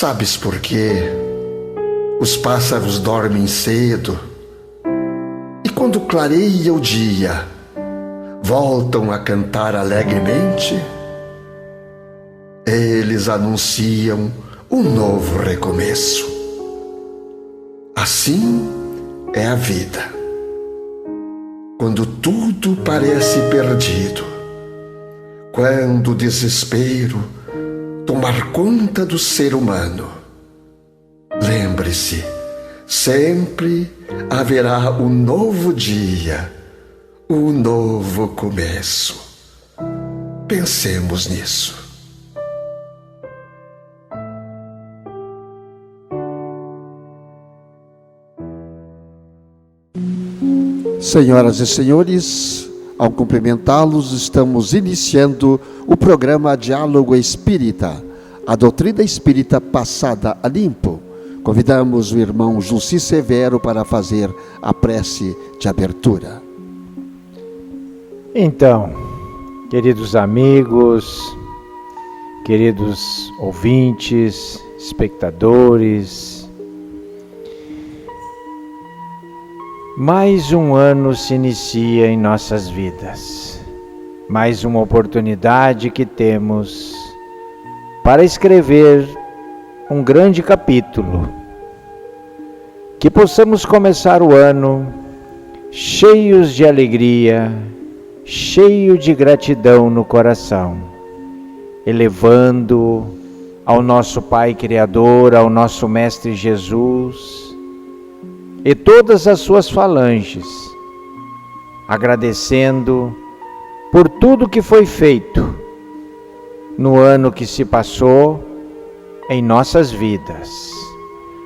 Sabes por quê? Os pássaros dormem cedo e quando clareia o dia, voltam a cantar alegremente. Eles anunciam um novo recomeço. Assim é a vida. Quando tudo parece perdido, quando o desespero tomar conta do ser humano, lembre-se, sempre haverá um novo dia, um novo começo. Pensemos nisso. Senhoras e senhores, ao cumprimentá-los, estamos iniciando o programa Diálogo Espírita, a doutrina espírita passada a limpo. Convidamos o irmão Jussi Severo para fazer a prece de abertura. Então, queridos amigos, queridos ouvintes, espectadores, mais um ano se inicia em nossas vidas, mais uma oportunidade que temos para escrever um grande capítulo, que possamos começar o ano cheios de alegria, cheio de gratidão no coração, elevando ao nosso Pai Criador, ao nosso Mestre Jesus e todas as suas falanges, agradecendo por tudo que foi feito no ano que se passou em nossas vidas,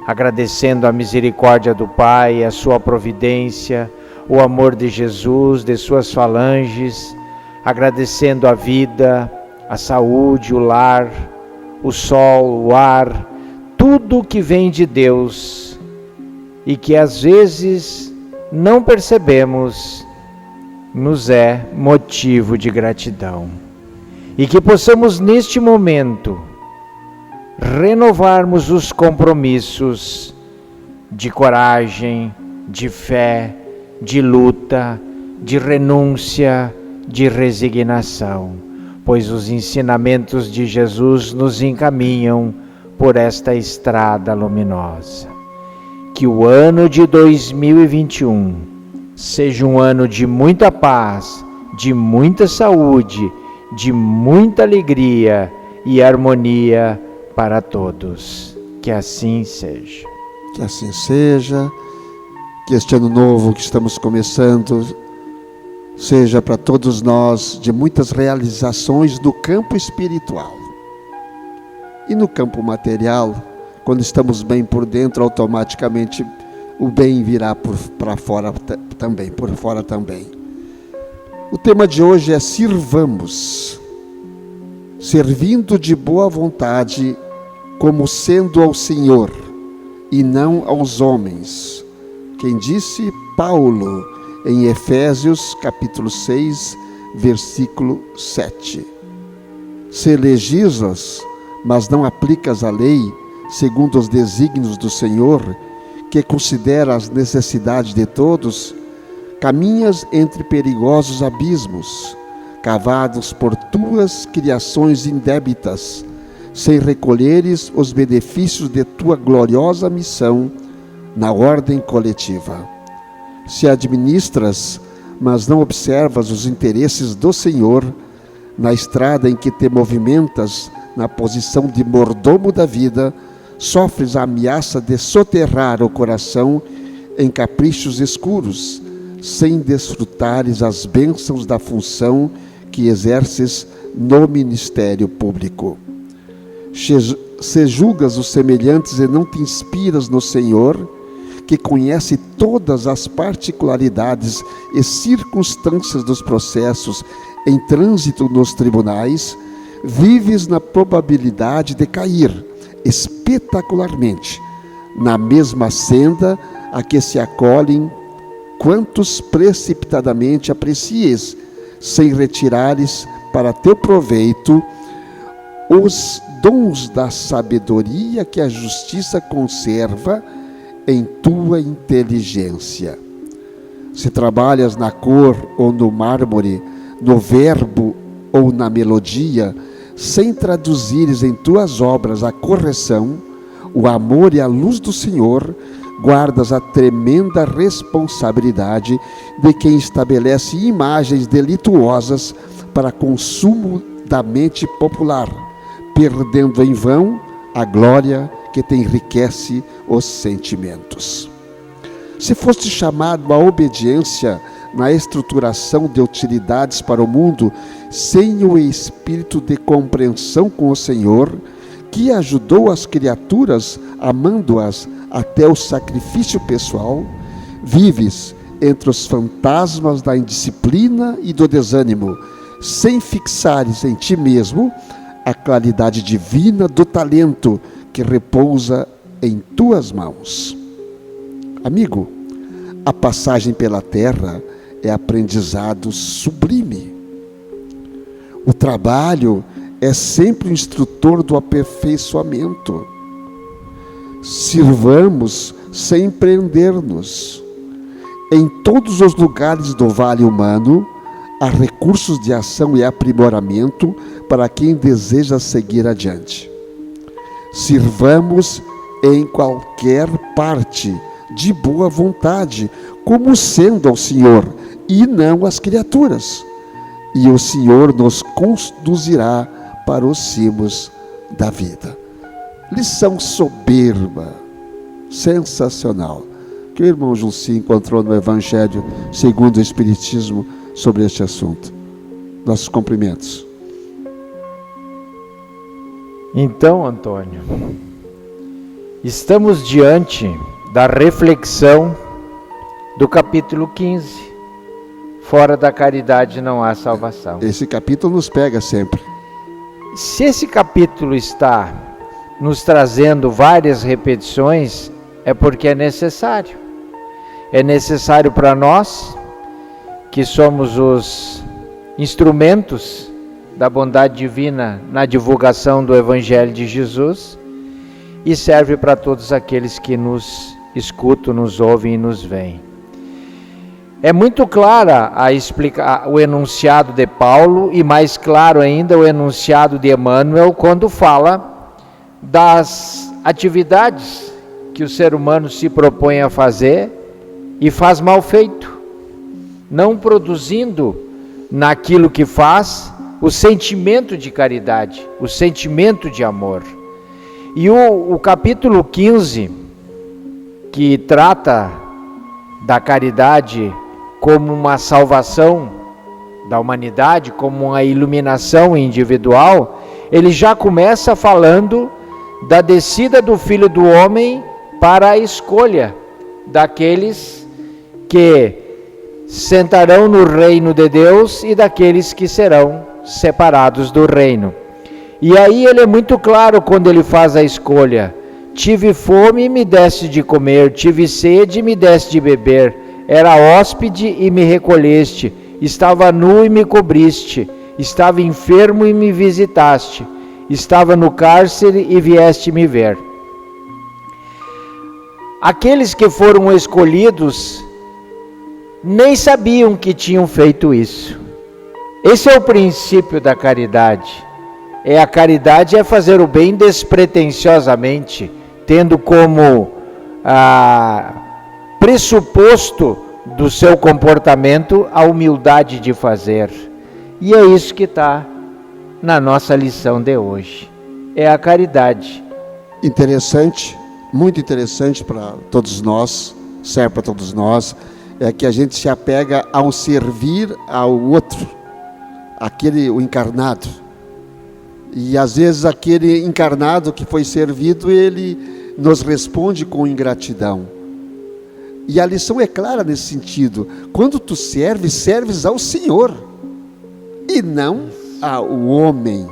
agradecendo a misericórdia do Pai, a sua providência, o amor de Jesus, de suas falanges, agradecendo a vida, a saúde, o lar, o sol, o ar, tudo que vem de Deus e que às vezes não percebemos, nos é motivo de gratidão. E que possamos neste momento renovarmos os compromissos de coragem, de fé, de luta, de renúncia, de resignação, pois os ensinamentos de Jesus nos encaminham por esta estrada luminosa. Que o ano de 2021 seja um ano de muita paz, de muita saúde, de muita alegria e harmonia para todos. Que assim seja. Que assim seja, que este ano novo que estamos começando seja para todos nós de muitas realizações no campo espiritual. E no campo material, quando estamos bem por dentro, automaticamente o bem virá para fora também, por fora também. O tema de hoje é sirvamos, servindo de boa vontade, como sendo ao Senhor e não aos homens. Quem disse? Paulo, em Efésios capítulo 6, versículo 7. Se legislas, mas não aplicas a lei, segundo os desígnios do Senhor, que considera as necessidades de todos, caminhas entre perigosos abismos, cavados por tuas criações indébitas, sem recolheres os benefícios de tua gloriosa missão na ordem coletiva. Se administras, mas não observas os interesses do Senhor, na estrada em que te movimentas, na posição de mordomo da vida, sofres a ameaça de soterrar o coração em caprichos escuros, sem desfrutares as bênçãos da função que exerces no ministério público. Se julgas os semelhantes e não te inspiras no Senhor, que conhece todas as particularidades e circunstâncias dos processos em trânsito nos tribunais, vives na probabilidade de cair espetacularmente na mesma senda a que se acolhem quantos precipitadamente aprecies, sem retirares para teu proveito os dons da sabedoria que a justiça conserva em tua inteligência. Se trabalhas na cor ou no mármore, no verbo ou na melodia, sem traduzires em tuas obras a correção, o amor e a luz do Senhor, guardas a tremenda responsabilidade de quem estabelece imagens delituosas para consumo da mente popular, perdendo em vão a glória que te enriquece os sentimentos. Se foste chamado à obediência na estruturação de utilidades para o mundo, sem o espírito de compreensão com o Senhor, que ajudou as criaturas, amando-as até o sacrifício pessoal, vives entre os fantasmas da indisciplina e do desânimo, sem fixares em ti mesmo a claridade divina do talento que repousa em tuas mãos. Amigo, a passagem pela terra é aprendizado sublime. O trabalho é sempre o instrutor do aperfeiçoamento. Sirvamos sem empreender-nos. Em todos os lugares do vale humano, há recursos de ação e aprimoramento para quem deseja seguir adiante. Sirvamos em qualquer parte, de boa vontade, como sendo ao Senhor, e não às criaturas. E o Senhor nos conduzirá para os cimos da vida. Lição soberba, sensacional, que o irmão Junci encontrou no Evangelho segundo o Espiritismo sobre este assunto. Nossos cumprimentos. Então, Antônio, estamos diante da reflexão do capítulo 15. Fora da caridade não há salvação. Esse capítulo nos pega sempre. Se esse capítulo está nos trazendo várias repetições, é porque é necessário. É necessário para nós, que somos os instrumentos da bondade divina na divulgação do Evangelho de Jesus, e serve para todos aqueles que nos escutam, nos ouvem e nos veem. É muito clara o enunciado de Paulo, e mais claro ainda o enunciado de Emmanuel, quando fala das atividades que o ser humano se propõe a fazer e faz mal feito, não produzindo naquilo que faz o sentimento de caridade, o sentimento de amor. E o capítulo 15, que trata da caridade como uma salvação da humanidade, como uma iluminação individual, ele já começa falando da descida do Filho do Homem para a escolha daqueles que sentarão no reino de Deus e daqueles que serão separados do reino. E aí ele é muito claro quando ele faz a escolha: tive fome e me deste de comer, tive sede e me deste de beber, era hóspede e me recolheste, estava nu e me cobriste, estava enfermo e me visitaste, estava no cárcere e vieste me ver. Aqueles que foram escolhidos nem sabiam que tinham feito isso. Esse é o princípio da caridade. A caridade é fazer o bem despretensiosamente, tendo como pressuposto do seu comportamento a humildade de fazer. E é isso que está na nossa lição de hoje. É a caridade. Interessante, muito interessante para todos nós, serve para todos nós, é que a gente se apega ao servir ao outro, o encarnado. E às vezes aquele encarnado que foi servido, ele nos responde com ingratidão. E a lição é clara nesse sentido: quando tu serves ao Senhor e não ao homem.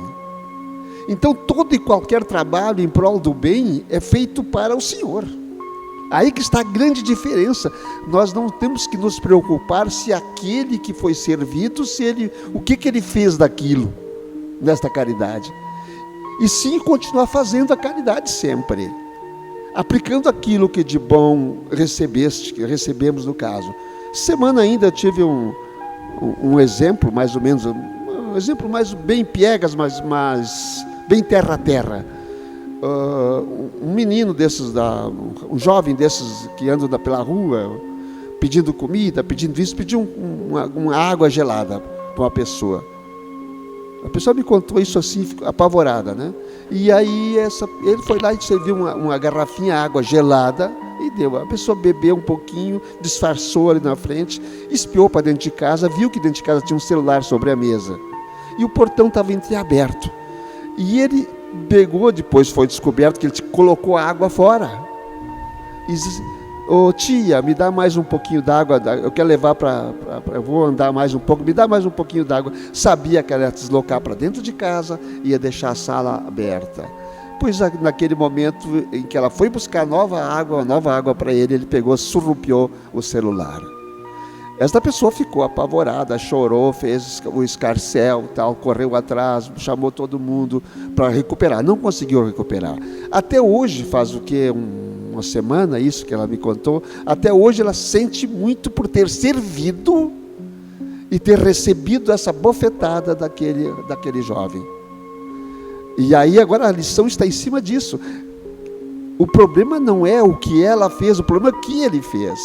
Então todo e qualquer trabalho em prol do bem é feito para o Senhor. Aí que está a grande diferença. Nós não temos que nos preocupar se aquele que foi servido, o que ele fez daquilo, nesta caridade. e sim continuar fazendo a caridade sempre, aplicando aquilo que de bom recebemos no caso. Semana ainda eu tive um exemplo, mais ou menos, um exemplo mais bem piegas, mas bem terra a terra. Um menino desses, um jovem desses que anda pela rua, pedindo comida, pedindo visto, pediu uma água gelada para uma pessoa. A pessoa me contou isso assim, apavorada, né? E aí ele foi lá e serviu uma garrafinha de água gelada e deu. A pessoa bebeu um pouquinho, disfarçou ali na frente, espiou para dentro de casa, viu que dentro de casa tinha um celular sobre a mesa. E o portão estava entreaberto. E ele pegou, depois foi descoberto que ele colocou a água fora. E disse: ô tia, me dá mais um pouquinho d'água, eu quero levar eu vou andar mais um pouco, me dá mais um pouquinho d'água. Sabia que ela ia deslocar para dentro de casa, ia deixar a sala aberta. Pois naquele momento em que ela foi buscar nova água para ele, ele pegou, surrupiou o celular. Esta pessoa ficou apavorada, chorou, fez o escarcéu, tal, correu atrás, chamou todo mundo para recuperar. Não conseguiu recuperar. Até hoje, faz o quê? Uma semana, isso que ela me contou. Até hoje ela sente muito por ter servido e ter recebido essa bofetada daquele jovem. E aí agora a lição está em cima disso. O problema não é o que ela fez, o problema é o que ele fez.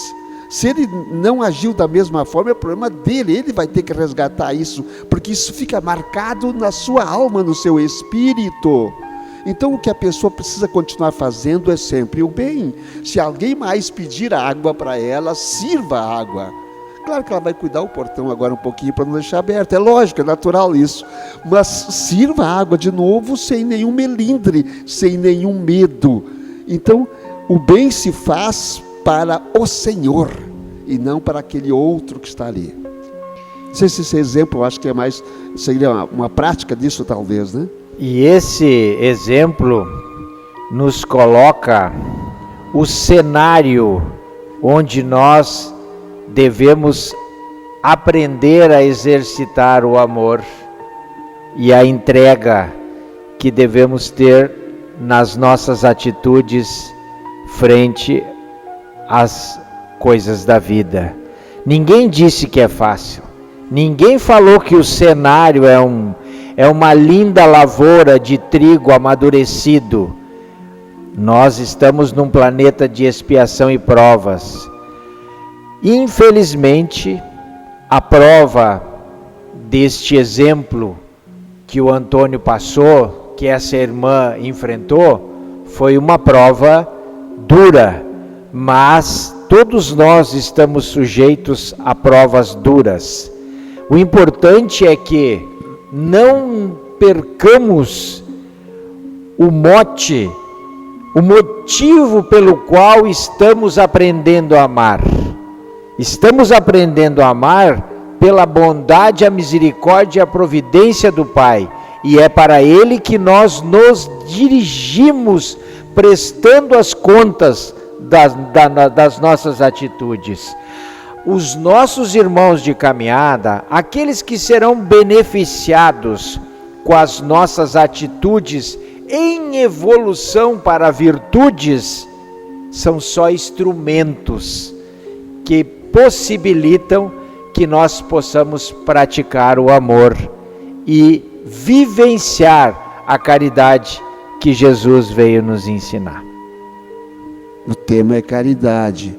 Se ele não agiu da mesma forma, é o problema dele, ele vai ter que resgatar isso, porque isso fica marcado na sua alma, no seu espírito. Então o que a pessoa precisa continuar fazendo é sempre o bem. Se alguém mais pedir água para ela, sirva a água. Claro que ela vai cuidar o portão agora um pouquinho para não deixar aberto, é lógico, é natural isso. Mas sirva a água de novo sem nenhum melindre, sem nenhum medo. Então o bem se faz para o Senhor e não para aquele outro que está ali. Não sei se esse exemplo, eu acho que seria uma prática disso talvez, né? E esse exemplo nos coloca o cenário onde nós devemos aprender a exercitar o amor e a entrega que devemos ter nas nossas atitudes frente às coisas da vida. Ninguém disse que é fácil. Ninguém falou que o cenário é uma linda lavoura de trigo amadurecido. Nós estamos num planeta de expiação e provas. Infelizmente, a prova deste exemplo que o Antônio passou, que essa irmã enfrentou, foi uma prova dura, mas todos nós estamos sujeitos a provas duras. O importante é que não percamos o mote, o motivo pelo qual estamos aprendendo a amar. Estamos aprendendo a amar pela bondade, a misericórdia e a providência do Pai. E é para Ele que nós nos dirigimos, prestando as contas das nossas atitudes. Os nossos irmãos de caminhada, aqueles que serão beneficiados com as nossas atitudes em evolução para virtudes, são só instrumentos que possibilitam que nós possamos praticar o amor e vivenciar a caridade que Jesus veio nos ensinar. O tema é caridade.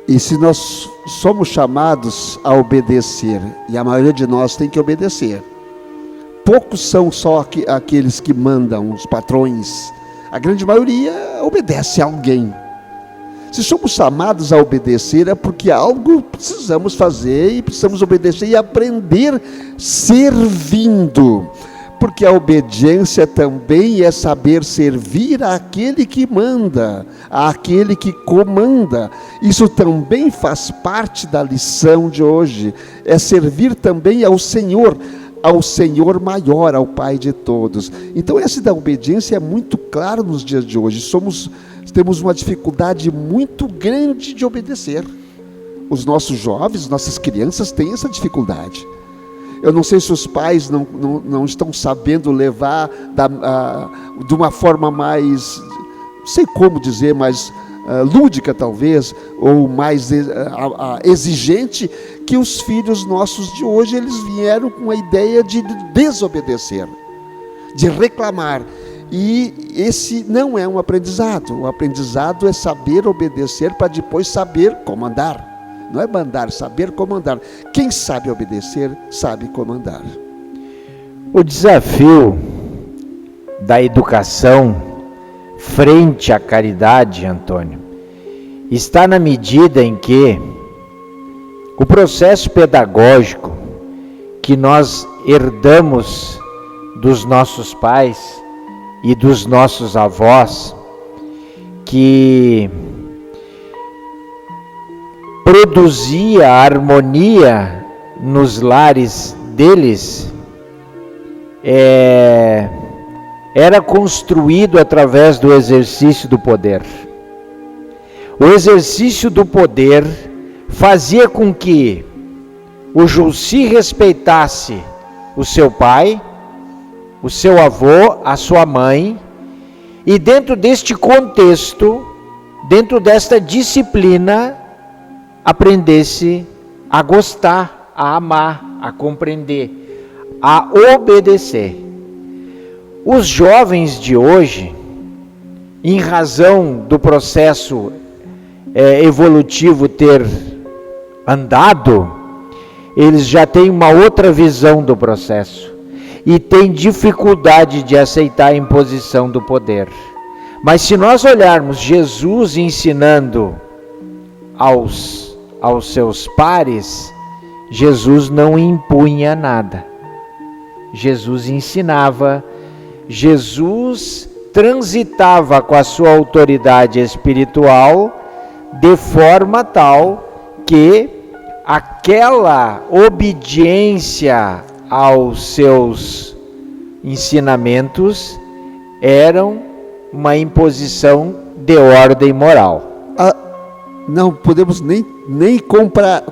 E se nós somos chamados a obedecer, e a maioria de nós tem que obedecer, poucos são só aqueles que mandam, os patrões. A grande maioria obedece a alguém. Se somos chamados a obedecer, é porque algo precisamos fazer e precisamos obedecer e aprender servindo. Porque a obediência também é saber servir àquele que manda, àquele que comanda. Isso também faz parte da lição de hoje. É servir também ao Senhor maior, ao Pai de todos. Então essa da obediência é muito claro nos dias de hoje. Temos uma dificuldade muito grande de obedecer. Os nossos jovens, nossas crianças têm essa dificuldade. Eu não sei se os pais não estão sabendo levar de uma forma mais, não sei como dizer, mais lúdica talvez, ou mais exigente, que os filhos nossos de hoje, eles vieram com a ideia de desobedecer, de reclamar. E esse não é um aprendizado. O aprendizado é saber obedecer para depois saber comandar. Não é mandar, saber comandar. Quem sabe obedecer, sabe comandar. O desafio da educação frente à caridade, Antônio, está na medida em que o processo pedagógico que nós herdamos dos nossos pais e dos nossos avós, que produzia harmonia nos lares deles, era construído através do exercício do poder. O exercício do poder fazia com que o Julci respeitasse o seu pai, o seu avô, a sua mãe, e dentro deste contexto, dentro desta disciplina, aprendesse a gostar, a amar, a compreender, a obedecer. Os jovens de hoje, em razão do processo evolutivo ter andado, eles já têm uma outra visão do processo e têm dificuldade de aceitar a imposição do poder. Mas se nós olharmos Jesus ensinando aos seus pares, Jesus não impunha nada. Jesus ensinava, Jesus transitava com a sua autoridade espiritual de forma tal que aquela obediência aos seus ensinamentos eram uma imposição de ordem moral. Não podemos nem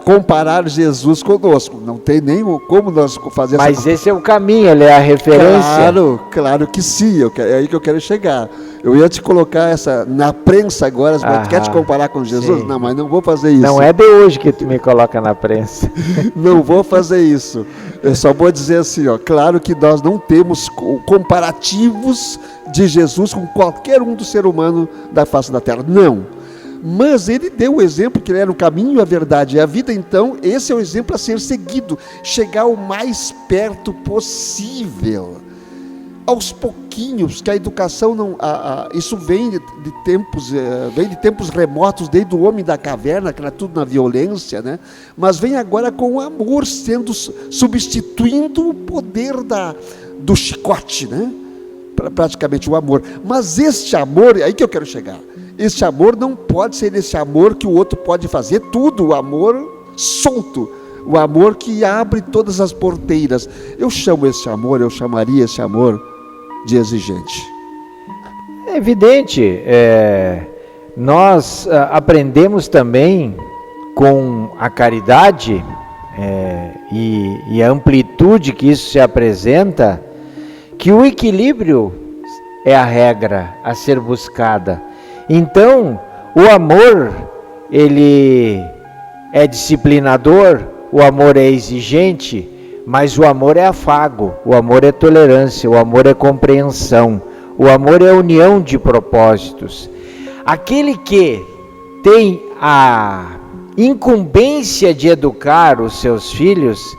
comparar Jesus conosco. Não tem nem como nós fazer essa... Mas esse é o caminho, ele é a referência. Claro que sim, é aí que eu quero chegar. Eu ia te colocar essa na prensa agora, mas tu quer te comparar com Jesus? Sim. Não, mas não vou fazer isso. Não é de hoje que tu me coloca na prensa. Não vou fazer isso. Eu só vou dizer assim, claro que nós não temos comparativos de Jesus com qualquer um do ser humano da face da terra. Não. Mas ele deu o exemplo que ele era o caminho, a verdade e a vida. Então esse é o exemplo a ser seguido, chegar o mais perto possível, aos pouquinhos, que a educação não, isso vem de tempos remotos, desde o homem da caverna, que era tudo na violência, né? Mas vem agora com o amor substituindo o poder do chicote, né? Praticamente o amor. Mas este amor, é aí que eu quero chegar. Este amor não pode ser esse amor que o outro pode fazer tudo, o amor solto, o amor que abre todas as porteiras. Eu chamaria esse amor de exigente. É evidente, nós aprendemos também com a caridade e a amplitude que isso se apresenta, que o equilíbrio é a regra a ser buscada. Então, o amor, ele é disciplinador, o amor é exigente, mas o amor é afago, o amor é tolerância, o amor é compreensão, o amor é união de propósitos. Aquele que tem a incumbência de educar os seus filhos,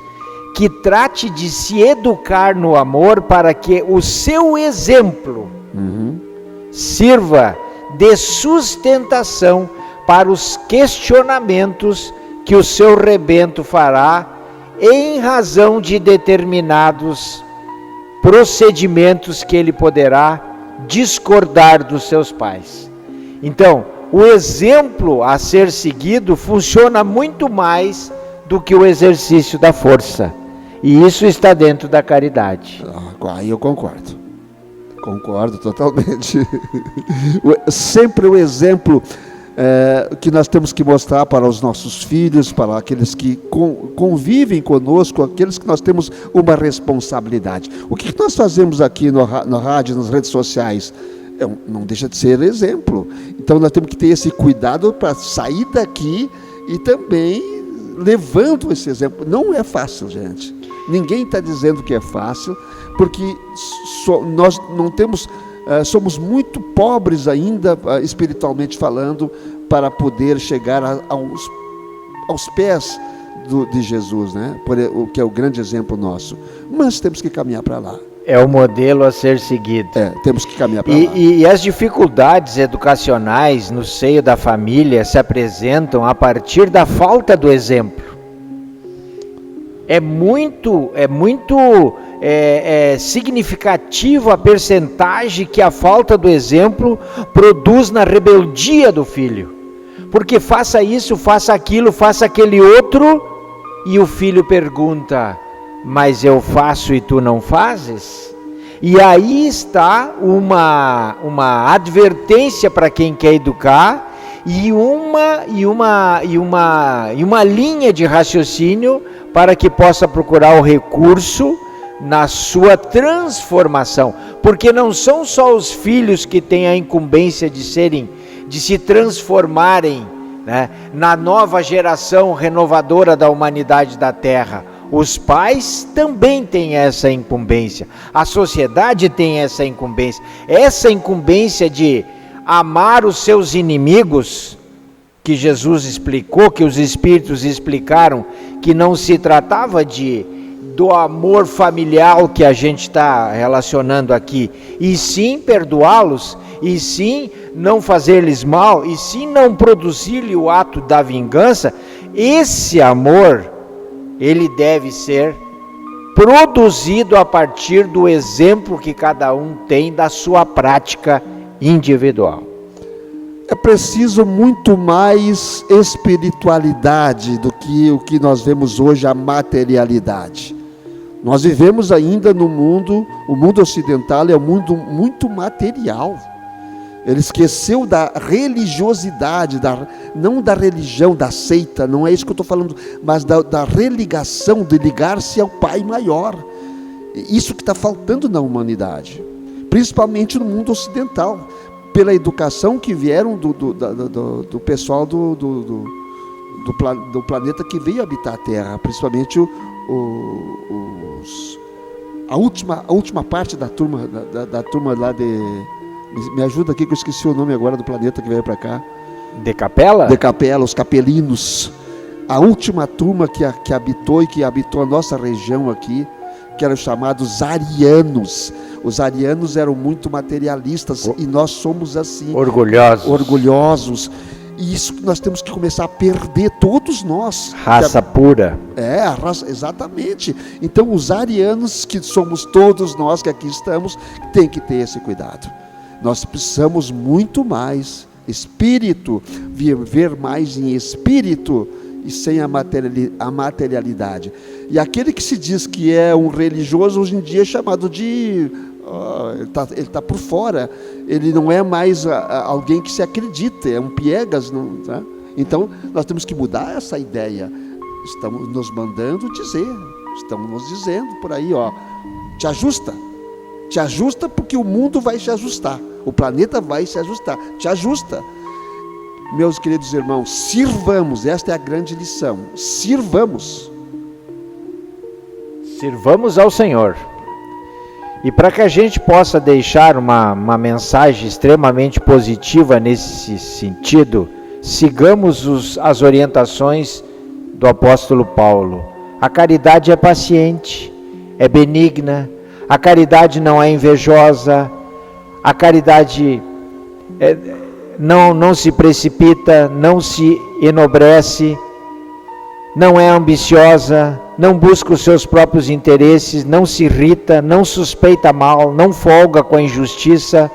que trate de se educar no amor para que o seu exemplo sirva de sustentação para os questionamentos que o seu rebento fará em razão de determinados procedimentos que ele poderá discordar dos seus pais. Então, o exemplo a ser seguido funciona muito mais do que o exercício da força. E isso está dentro da caridade. Aí eu concordo. Concordo totalmente. Sempre o exemplo que nós temos que mostrar para os nossos filhos, para aqueles que convivem conosco, aqueles que nós temos uma responsabilidade. O que nós fazemos aqui no rádio, nas redes sociais? Não deixa de ser exemplo. Então nós temos que ter esse cuidado para sair daqui e também levando esse exemplo. Não é fácil, gente. Ninguém está dizendo que é fácil, porque nós não temos, somos muito pobres ainda, espiritualmente falando, para poder chegar aos pés de Jesus, né? O que é o grande exemplo nosso. Mas temos que caminhar para lá. É o modelo a ser seguido. Temos que caminhar para lá. E as dificuldades educacionais no seio da família se apresentam a partir da falta do exemplo. É muito significativo a percentagem que a falta do exemplo produz na rebeldia do filho. Porque faça isso, faça aquilo, faça aquele outro, e o filho pergunta: mas eu faço e tu não fazes? E aí está uma advertência para quem quer educar e uma linha de raciocínio para que possa procurar o recurso na sua transformação. Porque não são só os filhos que têm a incumbência de se transformarem, né, na nova geração renovadora da humanidade da Terra. Os pais também têm essa incumbência, a sociedade tem essa incumbência de amar os seus inimigos, que Jesus explicou, que os Espíritos explicaram, que não se tratava do amor familiar que a gente está relacionando aqui, e sim perdoá-los, e sim não fazer-lhes mal, e sim não produzir-lhe o ato da vingança. Esse amor, ele deve ser produzido a partir do exemplo que cada um tem da sua prática individual. É preciso muito mais espiritualidade do que o que nós vemos hoje, a materialidade. Nós vivemos ainda no mundo, o mundo ocidental é um mundo muito material. Ele esqueceu da religiosidade, não da religião, da seita, não é isso que eu estou falando, mas da religação, de ligar-se ao Pai maior. Isso que está faltando na humanidade, principalmente no mundo ocidental, pela educação que vieram do pessoal do planeta que veio habitar a Terra, principalmente a última parte da turma lá de... Me ajuda aqui que eu esqueci o nome agora do planeta que veio para cá. De Capela? De Capela, os capelinos. A última turma que habitou a nossa região aqui, que eram chamados arianos. Os arianos eram muito materialistas e nós somos assim. Orgulhosos. E isso nós temos que começar a perder, todos nós. Raça pura. A raça, exatamente. Então os arianos, que somos todos nós que aqui estamos, tem que ter esse cuidado. Nós precisamos muito mais espírito, viver mais em espírito e sem a materialidade. E aquele que se diz que é um religioso, hoje em dia é chamado de... ele está por fora, ele não é mais alguém que se acredita, é um piegas. Não, tá? Então, nós temos que mudar essa ideia. Estamos nos mandando dizer, estamos nos dizendo por aí, te ajusta porque o mundo vai se ajustar, o planeta vai se ajustar, te ajusta. Meus queridos irmãos, sirvamos, esta é a grande lição, sirvamos ao Senhor. E para que a gente possa deixar uma mensagem extremamente positiva nesse sentido, sigamos as orientações do apóstolo Paulo. A caridade é paciente, é benigna, a caridade não é invejosa, a caridade não se precipita, não se enobrece, não é ambiciosa, não busca os seus próprios interesses, não se irrita, não suspeita mal, não folga com a injustiça,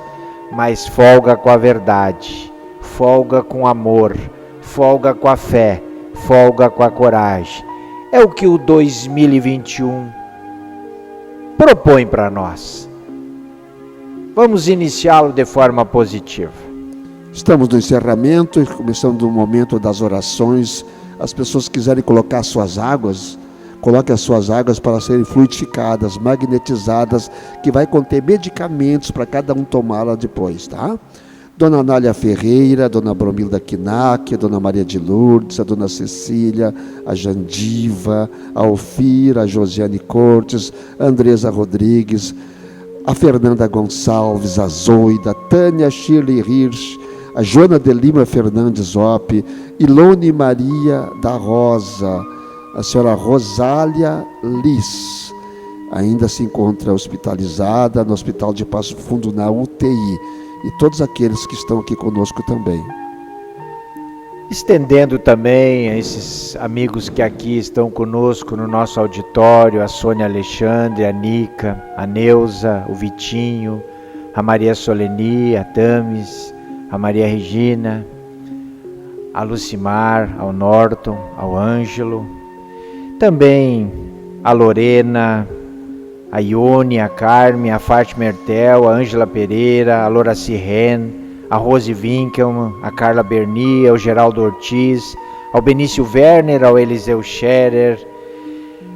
mas folga com a verdade, folga com amor, folga com a fé, folga com a coragem. É o que o 2021 propõe para nós. Vamos iniciá-lo de forma positiva. Estamos no encerramento e começando o momento das orações. As pessoas que quiserem colocar suas águas, coloque as suas águas para serem fluidificadas, magnetizadas, que vai conter medicamentos para cada um tomá-la depois, tá? Dona Anália Ferreira, Dona Bromilda Kinac, Dona Maria de Lourdes, a Dona Cecília, a Jandiva, a Alfira, a Josiane Cortes, a Andresa Rodrigues, a Fernanda Gonçalves, a Zoida, a Tânia Shirley Hirsch, a Joana de Lima Fernandes Opp, Ilone Maria da Rosa, a senhora Rosália Liz, ainda se encontra hospitalizada no Hospital de Passo Fundo, na UTI, e todos aqueles que estão aqui conosco também. Estendendo também a esses amigos que aqui estão conosco no nosso auditório, a Sônia Alexandre, a Nica, a Neuza, o Vitinho, a Maria Soleni, a Tamis, a Maria Regina, a Lucimar, ao Norton, ao Ângelo, também a Lorena, a Ione, a Carme, a Fátima Ertel, a Ângela Pereira, a Loraci Ren, a Rose Winkelmann, a Carla Berni, ao Geraldo Ortiz, ao Benício Werner, ao Eliseu Scherer,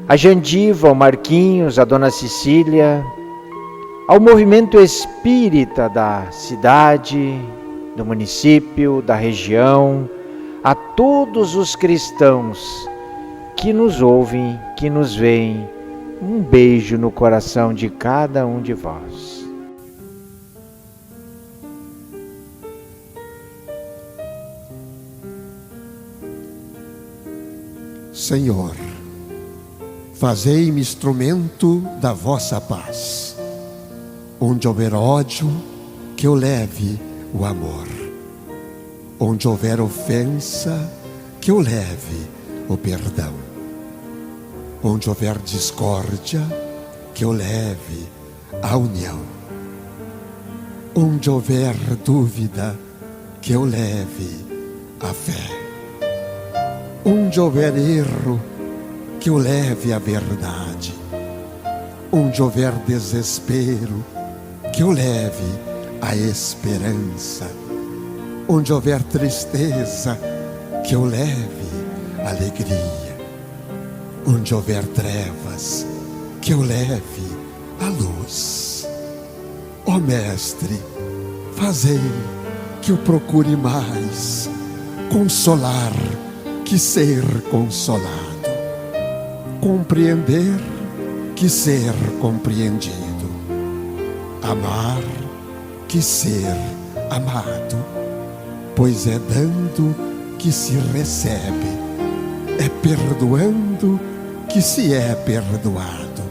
a Jandiva, ao Marquinhos, a Dona Cecília, ao movimento espírita da cidade, do município, da região, a todos os cristãos que nos ouvem, que nos veem. Um beijo no coração de cada um de vós. Senhor, fazei-me instrumento da vossa paz. Onde houver ódio, que eu leve o amor. Onde houver ofensa, que eu leve o perdão. Onde houver discórdia, que eu leve a união. Onde houver dúvida, que eu leve a fé. Onde houver erro, que eu leve a verdade. Onde houver desespero, que eu leve a esperança. Onde houver tristeza, que eu leve alegria. Onde houver trevas, que eu leve a luz. Ó Mestre, fazei que eu procure mais consolar que ser consolado, compreender que ser compreendido, amar que ser amado, pois é dando que se recebe, é perdoando que se é perdoado,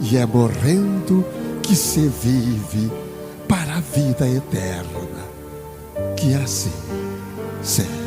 e é morrendo que se vive para a vida eterna. Que assim seja.